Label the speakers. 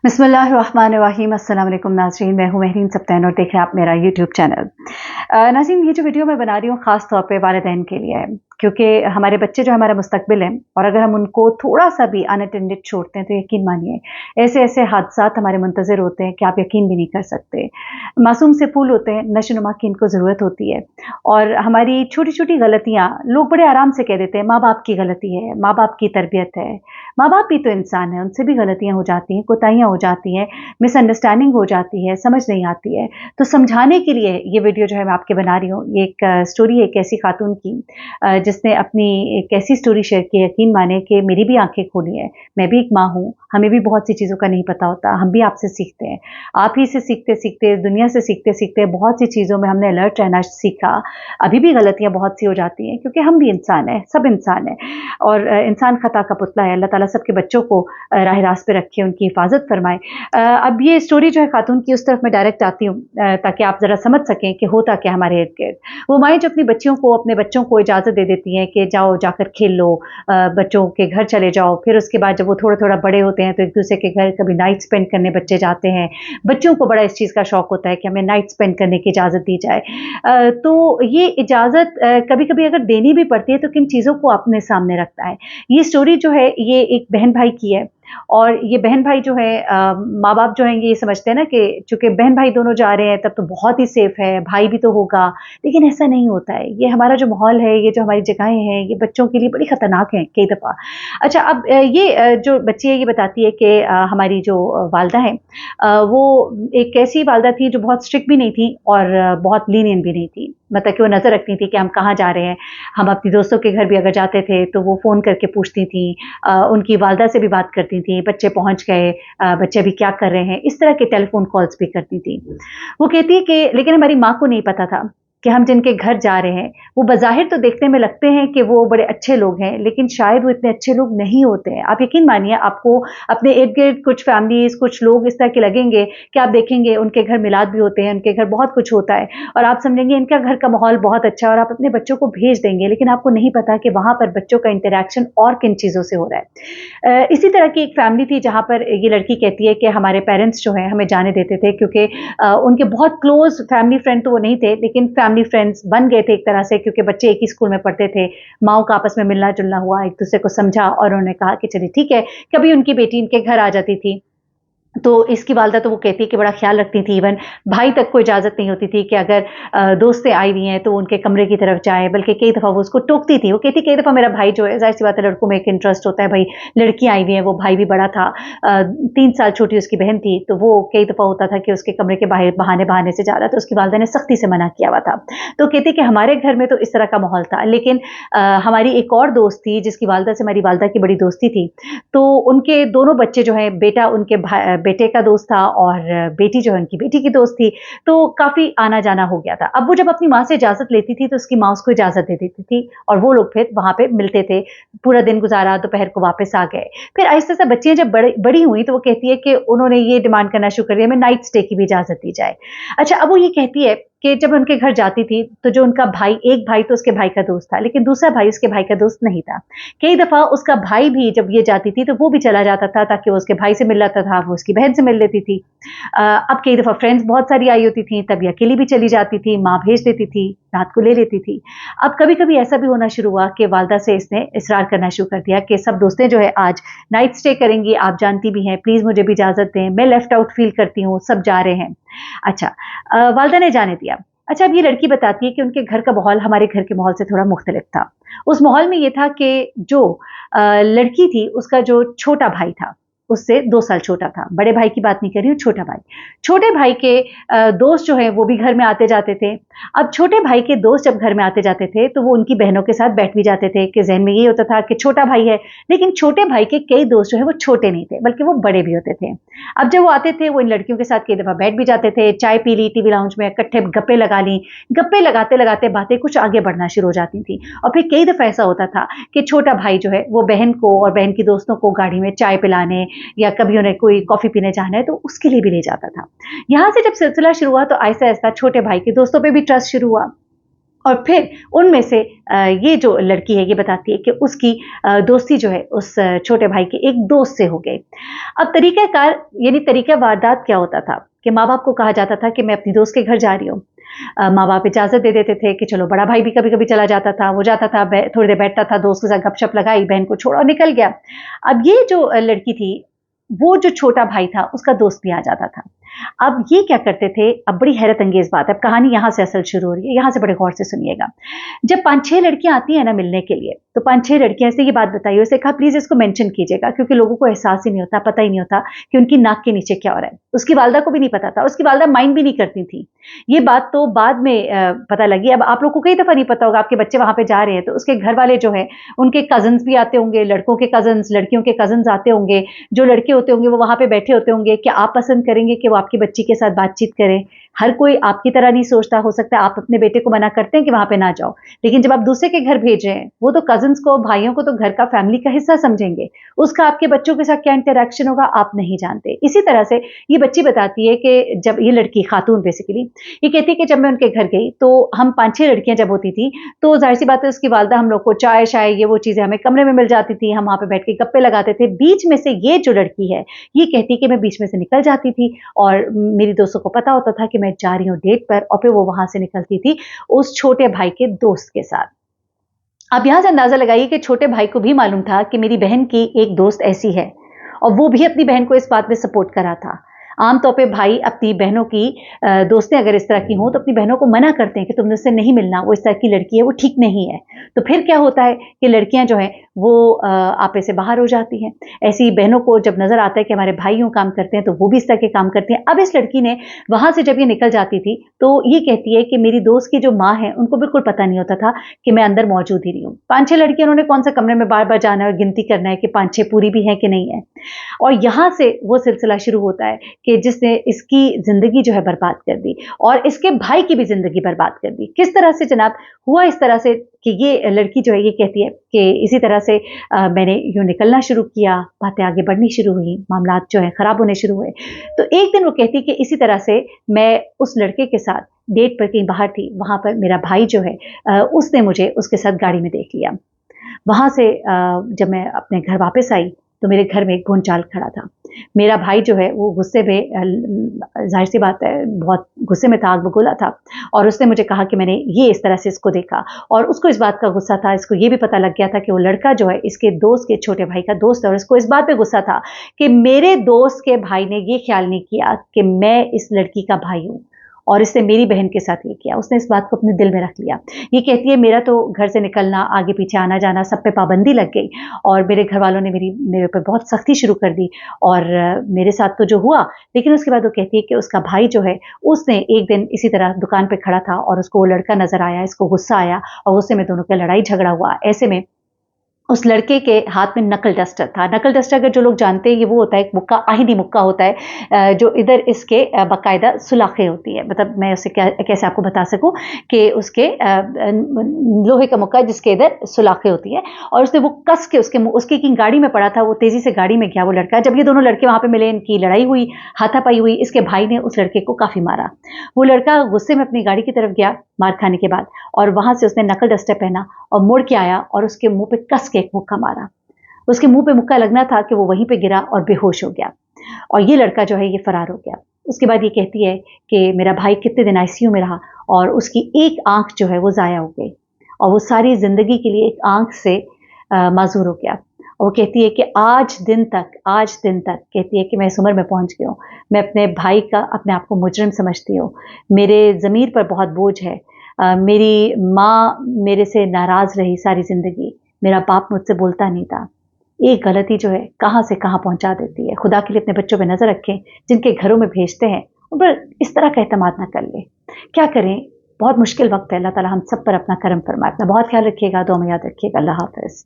Speaker 1: बिस्मिल्लाहिर्रहमानिर्रहीम। अस्सलाम वालेकुम नाज़रीन, मैं हूँ महरीन सब्तैन और देख रहे हैं आप मेरा यूट्यूब चैनल। नाज़रीन, ये जो वीडियो मैं बना रही हूँ ख़ास तौर पे वालिदैन के लिए है, क्योंकि हमारे बच्चे जो हमारा मुस्तकबिल है और अगर हम उनको थोड़ा-सा भी अनअटेंडेड छोड़ते हैं तो यकीन मानिए ऐसे-ऐसे हादसात हमारे मुंतज़िर होते हैं कि आप यकीन भी नहीं कर सकते। मासूम से फूल होते हैं, नशो-नुमा की इनको ज़रूरत होती है और हमारी छोटी-छोटी गलतियाँ लोग बड़े आराम से कह देते हैं, माँ-बाप की गलती है, माँ-बाप की तरबियत है। माँ-बाप भी तो इंसान हैं, उनसे भी गलतियाँ हो जाती हैं, कोताहियाँ हो जाती हैं, मिसअंडरस्टैंडिंग हो जाती है, समझ नहीं आती है। तो समझाने के लिए ये वीडियो जो है मैं आपके बना रही हूँ। ये एक स्टोरी है एक ऐसी खातून की जिसने अपनी एक ऐसी स्टोरी शेयर की, यकीन माने कि मेरी भी आँखें खोली हैं। मैं भी एक माँ हूँ, हमें भी बहुत सी चीज़ों का नहीं पता होता, हम भी आपसे सीखते हैं। आप ही से सीखते-सीखते, दुनिया से सीखते-सीखते बहुत सी चीज़ों में हमने अलर्ट रहना सीखा। अभी भी गलतियाँ बहुत सी हो जाती हैं क्योंकि हम भी इंसान हैं, सब इंसान हैं और इंसान खता का पुतला है। अल्लाह ताला सबके बच्चों को राह रास्त पे रखे, उनकी हिफाजत फरमाए। अब ये स्टोरी जो है खातून की, उस तरफ मैं डायरेक्ट आती हूँ ताकि आप ज़रा समझ सकें कि होता क्या हमारे इर्द-गिर्द। वो माएँ जो अपनी बच्चियों को, अपने बच्चों को इजाज़त दे देती हैं कि जाओ जाकर खेल लो, बच्चों के घर चले जाओ। फिर उसके बाद जब वो थोड़ा-थोड़ा बड़े होते हैं तो एक-दूसरे के घर कभी नाइट स्पेंड करने बच्चे जाते हैं। बच्चों को बड़ा इस चीज़ का शौक होता है कि हमें नाइट स्पेंड करने की इजाज़त दी जाए। तो ये इजाज़त कभी-कभी अगर देनी भी पड़ती है तो किन चीज़ों को अपने सामने रखता है। ये स्टोरी जो है ये एक बहन-भाई की है और ये बहन-भाई जो है माँ-बाप जो हैं ये समझते हैं ना कि चूँकि बहन-भाई दोनों जा रहे हैं तब तो बहुत ही सेफ़ है, भाई भी तो होगा, लेकिन ऐसा नहीं होता है। ये हमारा जो माहौल है, ये जो हमारी जगहें हैं, ये बच्चों के लिए बड़ी ख़तरनाक हैं कई दफ़ा। अच्छा, अब जो बच्ची है ये बताती है कि हमारी जो वालिदा हैं वो एक ऐसी वालिदा थी जो बहुत स्ट्रिक्ट भी नहीं थी और बहुत लीनिएंट भी नहीं थी। मतलब कि वो नज़र रखती थी कि हम कहाँ जा रहे हैं। हम अपनी दोस्तों के घर भी अगर जाते थे तो वो फ़ोन करके पूछती थीं, उनकी वालिदा से भी बात करती थीं, बच्चे पहुँच गए, बच्चे अभी क्या कर रहे हैं, इस तरह के टेलीफ़ोन कॉल्स भी करती थीं। वो कहती है कि लेकिन हमारी माँ को नहीं पता था कि हम जिनके घर जा रहे हैं, वो बज़ाहिर तो देखने में लगते हैं कि वो बड़े अच्छे लोग हैं, लेकिन शायद वो इतने अच्छे लोग नहीं होते हैं। आप यकीन मानिए, आपको अपने इर्द-गिर्द कुछ फैमिलीज़, कुछ लोग इस तरह के लगेंगे कि आप देखेंगे उनके घर मिलाद भी होते हैं, उनके घर बहुत कुछ होता है और आप समझेंगे इनका घर का माहौल बहुत अच्छा है और आप अपने बच्चों को भेज देंगे, लेकिन आपको नहीं पता कि वहाँ पर बच्चों का इंटरैक्शन और किन चीज़ों से हो रहा है। इसी तरह की एक फैमिली थी जहाँ पर ये लड़की कहती है कि हमारे पेरेंट्स जो हैं हमें जाने देते थे क्योंकि उनके बहुत क्लोज़ फैमिली फ्रेंड तो वो नहीं थे, लेकिन फैमिली फ्रेंड्स बन गए थे एक तरह से क्योंकि बच्चे एक ही स्कूल में पढ़ते थे। माँओं का आपस में मिलना-जुलना हुआ, एक-दूसरे को समझा और उन्होंने कहा कि चलिए ठीक है। कभी उनकी बेटी इनके घर आ जाती थी तो इसकी वालिदा तो वो कहती है कि बड़ा ख़्याल रखती थी, इवन भाई तक को इजाज़त नहीं होती थी कि अगर दोस्तें आई हुई हैं तो उनके कमरे की तरफ जाए, बल्कि कई दफ़ा वो उसको टोकती थी। वो कहती कई दफ़ा मेरा भाई जो है, ज़ाहिर-सी बात है लड़कों में एक इंटरेस्ट होता है, भई लड़कियाँ आई हुई हैं, वो भाई भी बड़ा था, 3 साल छोटी उसकी बहन थी, तो वो कई दफ़ा होता था कि उसके कमरे के बाहर बहाने-बहाने से जा रहा है, तो उसकी वालिदा ने सख्ती से मना किया हुआ था। तो कहती कि हमारे घर में तो इस तरह का माहौल था, लेकिन हमारी एक और दोस्त थी जिसकी वालिदा से हमारी वालिदा की बड़ी दोस्ती थी, तो उनके दोनों बच्चे जो हैं, बेटा उनके बेटे का दोस्त था और बेटी जो है उनकी बेटी की दोस्त थी, तो काफ़ी आना-जाना हो गया था। अब वो जब अपनी माँ से इजाज़त लेती थी, तो उसकी माँ उसको इजाज़त दे देती थी और वो लोग फिर वहाँ पे मिलते थे, पूरा दिन गुज़ारा, दोपहर को वापस आ गए। फिर आहिस्ता-आहिस्ता बच्चियाँ जब बड़ी हुई, तो वो कहती है कि उन्होंने ये डिमांड करना शुरू कर दिया, हमें नाइट स्टे की भी इजाज़त दी जाए। अच्छा, अब वो ये कहती है कि जब उनके घर जाती थी, तो जो उनका भाई, एक भाई तो उसके भाई का दोस्त था, लेकिन दूसरा भाई उसके भाई का दोस्त नहीं था। कई दफ़ा उसका भाई भी जब ये जाती थी, तो वो भी चला जाता था ताकि वो उसके भाई से मिल लेता था, वो उसकी बहन से मिल लेती थी। अब कई दफ़ा फ्रेंड्स बहुत सारी आई होती थी, तब ये अकेली भी चली जाती थी, माँ भेज देती थी, रात को ले लेती थी। अब कभी-कभी ऐसा भी होना शुरू हुआ कि वालिदा से इसने इसरार करना शुरू कर दिया कि सब दोस्तें जो है आज नाइट स्टे करेंगी, आप जानती भी हैं, प्लीज़ मुझे भी इजाज़त दें, मैं लेफ्ट आउट फ़ील करती हूँ, सब जा रहे हैं। अच्छा, वालिदा ने जाने दिया। अच्छा, अब ये लड़की बताती है कि उनके घर का माहौल हमारे घर के माहौल से थोड़ा मुख्तलिफ था। उस माहौल में ये था कि जो लड़की थी, उसका जो छोटा भाई था, उससे 2 साल छोटा था। बड़े भाई की बात नहीं कर रही हूँ, छोटा भाई। छोटे भाई के दोस्त जो हैं वो भी घर में आते-जाते थे। अब छोटे भाई के दोस्त जब घर में आते-जाते थे, तो वो उनकी बहनों के साथ बैठ भी जाते थे कि ज़हन में ये होता था कि छोटा भाई है, लेकिन छोटे भाई के कई दोस्त जो हैं वो छोटे नहीं थे, बल्कि वो बड़े भी होते थे। अब जब वो आते थे, वो इन लड़कियों के साथ कई दफ़ा बैठ भी जाते थे, चाय पी ली, टीवी लाउंज में इकट्ठे गप्पे लगा लीं। गप्पे लगाते-लगाते बातें कुछ आगे बढ़ना शुरू हो जाती थीं और फिर कई दफ़ा ऐसा होता था कि छोटा भाई जो है, वो बहन को और बहन की दोस्तों को गाड़ी में चाय पिलाने या कभी उन्हें कोई कॉफ़ी पीने जाना है, तो उसके लिए भी ले जाता था। यहाँ से जब सिलसिला शुरू हुआ, तो आहिस्ता-आहिस्ता छोटे भाई के दोस्तों पे भी ट्रस्ट शुरू हुआ। और फिर उनमें से ये जो लड़की है ये बताती है कि उसकी दोस्ती जो है उस छोटे भाई के एक दोस्त से हो गई। अब तरीक़ाकार यानी तरीक़ा वारदात क्या होता था कि माँ-बाप को कहा जाता था कि मैं अपनी दोस्त के घर जा रही हूँ। माँ-बाप इजाज़त दे देते थे कि चलो, बड़ा भाई भी कभी-कभी चला जाता था, वो जाता था, थोड़ी देर बैठता था, दोस्त के साथ गपशप लगाई, बहन को छोड़ा और निकल गया। अब ये जो लड़की थी, वो जो छोटा भाई था, उसका दोस्त भी आ जाता था। अब ये क्या करते थे, अब बड़ी हैरत अंगेज़ बात है, अब कहानी यहाँ से असल शुरू हो रही है, यहाँ से बड़े गौर से सुनिएगा। जब 5-6 लड़कियाँ आती हैं ना मिलने के लिए, तो 5-6 लड़कियाँ से ये बात बताई, उससे कहा प्लीज़ इसको मेंशन कीजिएगा, क्योंकि लोगों को एहसास ही नहीं होता, पता ही नहीं होता कि उनकी नाक के नीचे क्या हो रहा है। उसकी वालिदा को भी नहीं पता था, उसकी वालिदा माइंड भी नहीं करती थी। ये बात तो बाद में पता लगी। अब आप लोग को कई दफ़ा नहीं पता होगा, आपके बच्चे वहाँ पे जा रहे हैं, तो उसके घर वाले जो हैं, उनके कज़िन्स भी आते होंगे, लड़कों के कज़िन्स, लड़कियों के कज़िन्स आते होंगे, जो लड़के होते होंगे वो वहाँ पे बैठे होते होंगे। क्या आप पसंद करेंगे कि वो आपकी बच्ची के साथ बातचीत करें? हर कोई आपकी तरह नहीं सोचता, हो सकता है आप अपने बेटे को मना करते हैं कि वहाँ पे ना जाओ, लेकिन जब आप दूसरे के घर भेज रहे हैं, वो तो कज़िन्स को, भाइयों को तो घर का फैमिली का हिस्सा समझेंगे। उसका आपके बच्चों के साथ क्या इंटरैक्शन होगा, आप नहीं जानते। इसी तरह से ये बच्ची बताती है कि जब ये लड़की, खातून बेसिकली, ये कहती है कि जब मैं उनके घर गई, तो हम 5-6 लड़कियाँ जब होती थी, तो ज़ाहिर-सी बात है उसकी वालिदा हम लोग को चाय-शाय ये वो चीज़ें हमें कमरे में मिल जाती थी, हम वहाँ पे बैठ के गप्पे लगाते थे। बीच में से ये जो लड़की है, ये कहती है कि मैं बीच में से निकल जाती थी और मेरी दोस्तों को पता होता था कि मैं जा रही हूँ डेट पर, और फिर वो वहाँ से निकलती थी उस छोटे भाई के दोस्त के साथ। अब यहाँ से अंदाज़ा लगाइए कि छोटे भाई को भी मालूम था कि मेरी बहन की एक दोस्त ऐसी है, और वो भी अपनी बहन को इस बात में सपोर्ट कर रहा था। आम तौर पे भाई अपनी बहनों की दोस्तें अगर इस तरह की हों, तो अपनी बहनों को मना करते हैं कि तुमने उससे नहीं मिलना, वो इस तरह की लड़की है, वो ठीक नहीं है। तो फिर क्या होता है कि लड़कियाँ जो हैं वो आपे से बाहर हो जाती हैं। ऐसी ही बहनों को जब नज़र आता है कि हमारे भाई यूँ काम करते हैं, तो वो भी इस तरह के काम करती हैं। अब इस लड़की ने वहाँ से जब ये निकल जाती थी, तो ये कहती है कि मेरी दोस्त की जो माँ है, उनको बिल्कुल पता नहीं होता था कि मैं अंदर मौजूद ही नहीं हूँ। 5-6 लड़कियाँ, उन्होंने कौन-सा कमरे में बार-बार जाना है और गिनती करना है कि 5-6 पूरी भी हैं कि नहीं है। और यहाँ से वो सिलसिला शुरू होता है कि जिसने इसकी ज़िंदगी जो है बर्बाद कर दी, और इसके भाई की भी ज़िंदगी बर्बाद कर दी। किस तरह से जनाब? हुआ इस तरह से कि ये लड़की जो है ये कहती है कि इसी तरह से मैंने यूँ निकलना शुरू किया, बातें आगे बढ़नी शुरू हुई, मामलात जो है ख़राब होने शुरू हुए। तो एक दिन वो कहती है कि इसी तरह से मैं उस लड़के के साथ डेट पर कहीं बाहर थी, वहाँ पर मेरा भाई जो है उसने मुझे उसके साथ गाड़ी में देख लिया। वहाँ से जब मैं अपने घर वापस आई, तो मेरे घर में एक भूचाल खड़ा था। मेरा भाई जो है वो गुस्से में, ज़ाहिर-सी बात है, बहुत गुस्से में था, आग बबूला था, और उसने मुझे कहा कि मैंने ये इस तरह से इसको देखा, और उसको इस बात का गुस्सा था, इसको ये भी पता लग गया था कि वो लड़का जो है इसके दोस्त के, छोटे भाई का दोस्त है, और इसको इस बात पे गुस्सा था कि मेरे दोस्त के भाई ने ये ख़्याल नहीं किया कि मैं इस लड़की का भाई हूँ, और इसने मेरी बहन के साथ ये किया। उसने इस बात को अपने दिल में रख लिया। ये कहती है मेरा तो घर से निकलना, आगे पीछे आना-जाना, सब पे पाबंदी लग गई, और मेरे घरवालों ने मेरे ऊपर बहुत सख्ती शुरू कर दी, और मेरे साथ तो जो हुआ, लेकिन उसके बाद वो कहती है कि उसका भाई जो है, उसने एक दिन इसी तरह दुकान पे खड़ा था और उसको वो लड़का नज़र आया, इसको गुस्सा आया, और गुस्से में दोनों का लड़ाई झगड़ा हुआ। ऐसे में उस लड़के के हाथ में नकल डस्टर था। नकल डस्टर अगर जो लोग जानते हैं, ये वो होता है, एक मुक्का, आहिदी मुक्का होता है, जो इधर इसके बाकायदा सुलाखें होती है। मतलब मैं उसे कैसे आपको बता सकूं कि उसके लोहे का मुक्का जिसके इधर सुलाखें होती है, और उसने वो कस के उसके की गाड़ी में पड़ा था, वो तेजी से गाड़ी में गया वो लड़का। जब ये दोनों लड़के वहां पे मिले, इनकी लड़ाई हुई, हाथापाई हुई, इसके भाई ने उस लड़के को काफी मारा। वो लड़का गुस्से में अपनी गाड़ी की तरफ गया मार खाने के बाद, और वहां से उसने नकल डस्टर पहना और मुड़ के आया और उसके मुंह पे कस के एक मुक्का मारा। उसके मुंह पे मुक्का लगना था कि वो वहीं पे गिरा और बेहोश हो गया, और ये लड़का जो है ये फरार हो गया। उसके बाद ये कहती है कि मेरा भाई कितने दिन आईसीयू में रहा, और उसकी एक आंख जो है वो ज़ाया हो गई, और वो सारी ज़िंदगी के लिए एक आंख से माजूर हो गया। और वो कहती है कि आज दिन तक कहती है कि मैं इस उम्र में पहुंच गई हूँ, मैं अपने भाई का अपने आप को मुजरिम समझती हूँ, मेरे ज़मीर पर बहुत बोझ है। मेरी माँ मेरे से नाराज़ रही सारी ज़िंदगी, मेरा बाप मुझसे बोलता नहीं था। एक गलती जो है कहाँ से कहाँ पहुँचा देती है। खुदा के लिए अपने बच्चों पे नज़र रखें, जिनके घरों में भेजते हैं, उन पर इस तरह का एतमाद ना कर लें। क्या करें? बहुत मुश्किल वक़्त है। अल्लाह ताला हम सब पर अपना करम फरमाए। अपना बहुत ख़्याल रखिएगा, दुआ में याद रखिएगा। अल्लाह हाफ़िज़।